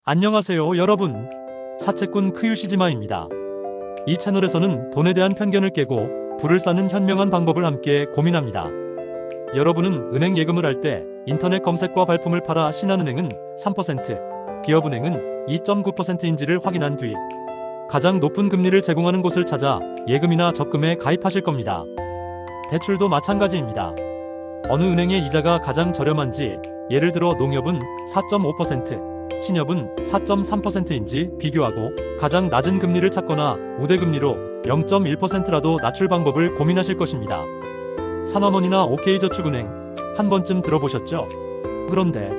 안녕하세요 여러분. 사채꾼 크유시지마입니다. 이 채널에서는 돈에 대한 편견을 깨고 부를 쌓는 현명한 방법을 함께 고민합니다. 여러분은 은행 예금을 할 때 인터넷 검색과 발품을 팔아 신한은행은 3%, 기업은행은 2.9%인지를 확인한 뒤 가장 높은 금리를 제공하는 곳을 찾아 예금이나 적금에 가입하실 겁니다. 대출도 마찬가지입니다. 어느 은행의 이자가 가장 저렴한지, 예를 들어 농협은 4.5%, 신협은 4.3%인지 비교하고 가장 낮은 금리를 찾거나 우대금리로 0.1%라도 낮출 방법을 고민하실 것입니다. 산화원이나 OK저축은행 한 번쯤 들어보셨죠? 그런데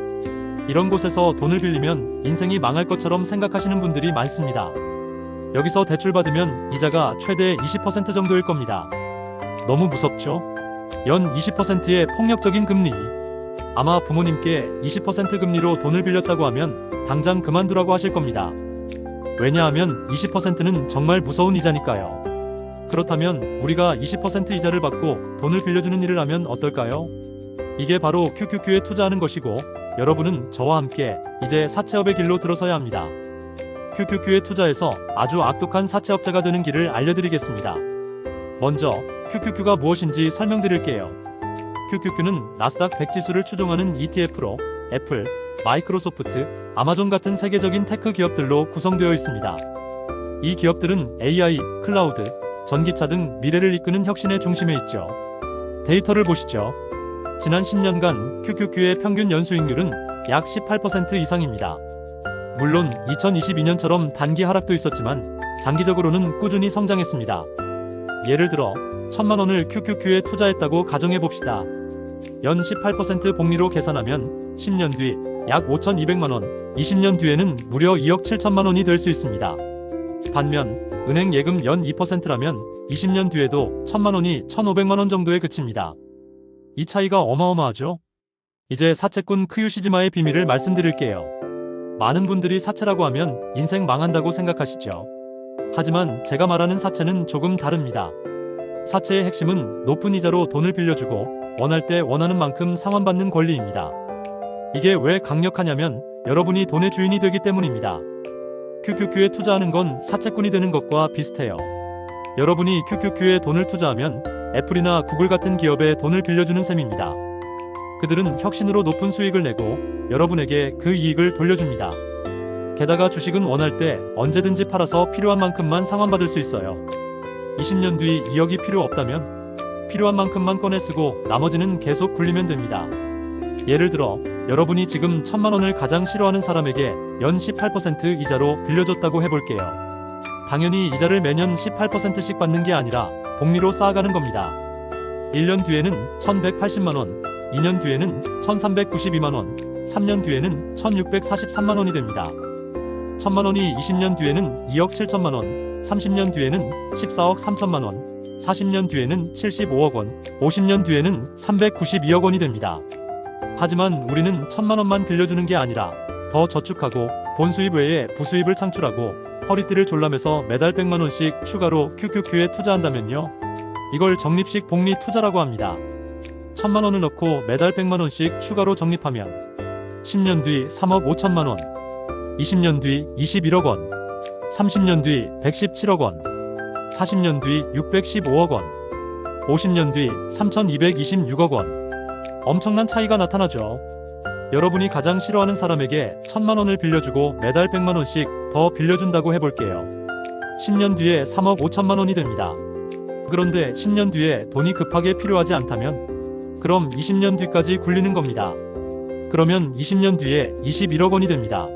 이런 곳에서 돈을 빌리면 인생이 망할 것처럼 생각하시는 분들이 많습니다. 여기서 대출받으면 이자가 최대 20% 정도일 겁니다. 너무 무섭죠? 연 20%의 폭력적인 금리. 아마 부모님께 20% 금리로 돈을 빌렸다고 하면 당장 그만두라고 하실 겁니다. 왜냐하면 20%는 정말 무서운 이자니까요. 그렇다면 우리가 20% 이자를 받고 돈을 빌려주는 일을 하면 어떨까요? 이게 바로 QQQ에 투자하는 것이고, 여러분은 저와 함께 이제 사채업의 길로 들어서야 합니다. QQQ에 투자해서 아주 악독한 사채업자가 되는 길을 알려드리겠습니다. 먼저 QQQ가 무엇인지 설명드릴게요. QQQ는 나스닥 100 지수를 추종하는 ETF로 애플, 마이크로소프트, 아마존 같은 세계적인 테크 기업들로 구성되어 있습니다. 이 기업들은 AI, 클라우드, 전기차 등 미래를 이끄는 혁신의 중심에 있죠. 데이터를 보시죠. 지난 10년간 QQQ의 평균 연수익률은 약 18% 이상입니다. 물론 2022년처럼 단기 하락도 있었지만 장기적으로는 꾸준히 성장했습니다. 예를 들어 1000만 원을 QQQ에 투자했다고 가정해 봅시다. 연 18% 복리로 계산하면 10년 뒤 약 5,200만 원, 20년 뒤에는 무려 2억 7천만 원이 될 수 있습니다. 반면 은행 예금 연 2%라면 20년 뒤에도 1000만 원이 1,500만 원 정도에 그칩니다. 이 차이가 어마어마하죠? 이제 사채꾼 크유시지마의 비밀을 말씀드릴게요. 많은 분들이 사채라고 하면 인생 망한다고 생각하시죠. 하지만 제가 말하는 사채는 조금 다릅니다. 사채의 핵심은 높은 이자로 돈을 빌려주고 원할 때 원하는 만큼 상환받는 권리입니다. 이게 왜 강력하냐면 여러분이 돈의 주인이 되기 때문입니다. QQQ에 투자하는 건 사채꾼이 되는 것과 비슷해요. 여러분이 QQQ에 돈을 투자하면 애플이나 구글 같은 기업에 돈을 빌려주는 셈입니다. 그들은 혁신으로 높은 수익을 내고 여러분에게 그 이익을 돌려줍니다. 게다가 주식은 원할 때 언제든지 팔아서 필요한 만큼만 상환받을 수 있어요. 20년 뒤 2억이 필요 없다면 필요한 만큼만 꺼내 쓰고 나머지는 계속 굴리면 됩니다. 예를 들어 여러분이 지금 1000만 원을 가장 싫어하는 사람에게 연 18% 이자로 빌려줬다고 해볼게요. 당연히 이자를 매년 18%씩 받는 게 아니라 복리로 쌓아가는 겁니다. 1년 뒤에는 1180만 원, 2년 뒤에는 1392만 원, 3년 뒤에는 1643만 원이 됩니다. 1000만 원이 20년 뒤에는 2억 7천만 원, 30년 뒤에는 14억 3천만 원, 40년 뒤에는 75억 원, 50년 뒤에는 392억 원이 됩니다. 하지만 우리는 1000만 원만 빌려주는 게 아니라 더 저축하고 본수입 외에 부수입을 창출하고 허리띠를 졸라매서 매달 100만 원씩 추가로 QQQ에 투자한다면요. 이걸 적립식 복리 투자라고 합니다. 1000만 원을 넣고 매달 100만 원씩 추가로 적립하면 10년 뒤 3억 5천만 원, 20년 뒤 21억 원, 30년 뒤 117억 원, 40년 뒤 615억 원, 50년 뒤 3226억 원. 엄청난 차이가 나타나죠. 여러분이 가장 싫어하는 사람에게 1000만 원을 빌려주고 매달 100만 원씩 더 빌려준다고 해볼게요. 10년 뒤에 3억 5천만 원이 됩니다. 그런데 10년 뒤에 돈이 급하게 필요하지 않다면? 그럼 20년 뒤까지 굴리는 겁니다. 그러면 20년 뒤에 21억 원이 됩니다.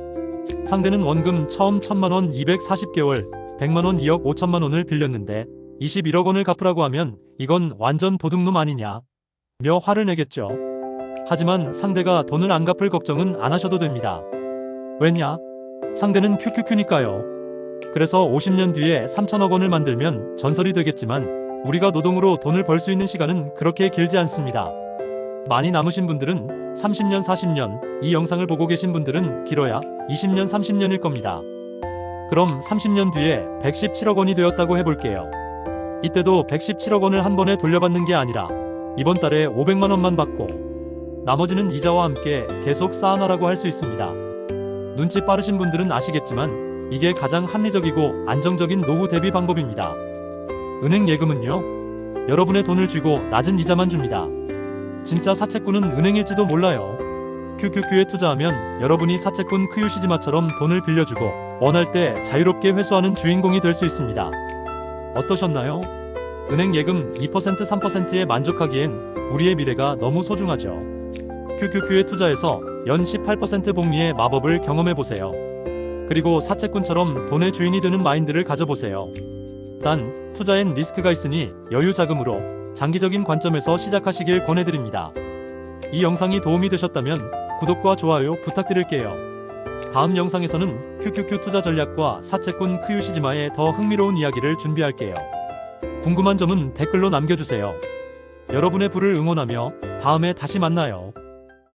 상대는 원금 처음 1000만 원 240개월, 100만 원 2억 5천만 원을 빌렸는데 21억 원을 갚으라고 하면 이건 완전 도둑놈 아니냐? 며 화를 내겠죠. 하지만 상대가 돈을 안 갚을 걱정은 안 하셔도 됩니다. 왜냐? 상대는 QQQ니까요. 그래서 50년 뒤에 3천억 원을 만들면 전설이 되겠지만 우리가 노동으로 돈을 벌 수 있는 시간은 그렇게 길지 않습니다. 많이 남으신 분들은 30년, 40년, 이 영상을 보고 계신 분들은 길어야 20년, 30년일 겁니다. 그럼 30년 뒤에 117억 원이 되었다고 해볼게요. 이때도 117억 원을 한 번에 돌려받는 게 아니라 이번 달에 500만 원만 받고 나머지는 이자와 함께 계속 쌓아나라고 할 수 있습니다. 눈치 빠르신 분들은 아시겠지만 이게 가장 합리적이고 안정적인 노후 대비 방법입니다. 은행 예금은요, 여러분의 돈을 쥐고 낮은 이자만 줍니다. 진짜 사채꾼은 은행일지도 몰라요. QQQ에 투자하면 여러분이 사채꾼 크유시지마처럼 돈을 빌려주고 원할 때 자유롭게 회수하는 주인공이 될 수 있습니다. 어떠셨나요? 은행 예금 2% 3%에 만족하기엔 우리의 미래가 너무 소중하죠. QQQ에 투자해서 연 18% 복리의 마법을 경험해보세요. 그리고 사채꾼처럼 돈의 주인이 되는 마인드를 가져보세요. 단, 투자엔 리스크가 있으니 여유 자금으로 장기적인 관점에서 시작하시길 권해드립니다. 이 영상이 도움이 되셨다면 구독과 좋아요 부탁드릴게요. 다음 영상에서는 QQQ 투자 전략과 사채꾼 크유시지마의 더 흥미로운 이야기를 준비할게요. 궁금한 점은 댓글로 남겨주세요. 여러분의 부를 응원하며 다음에 다시 만나요.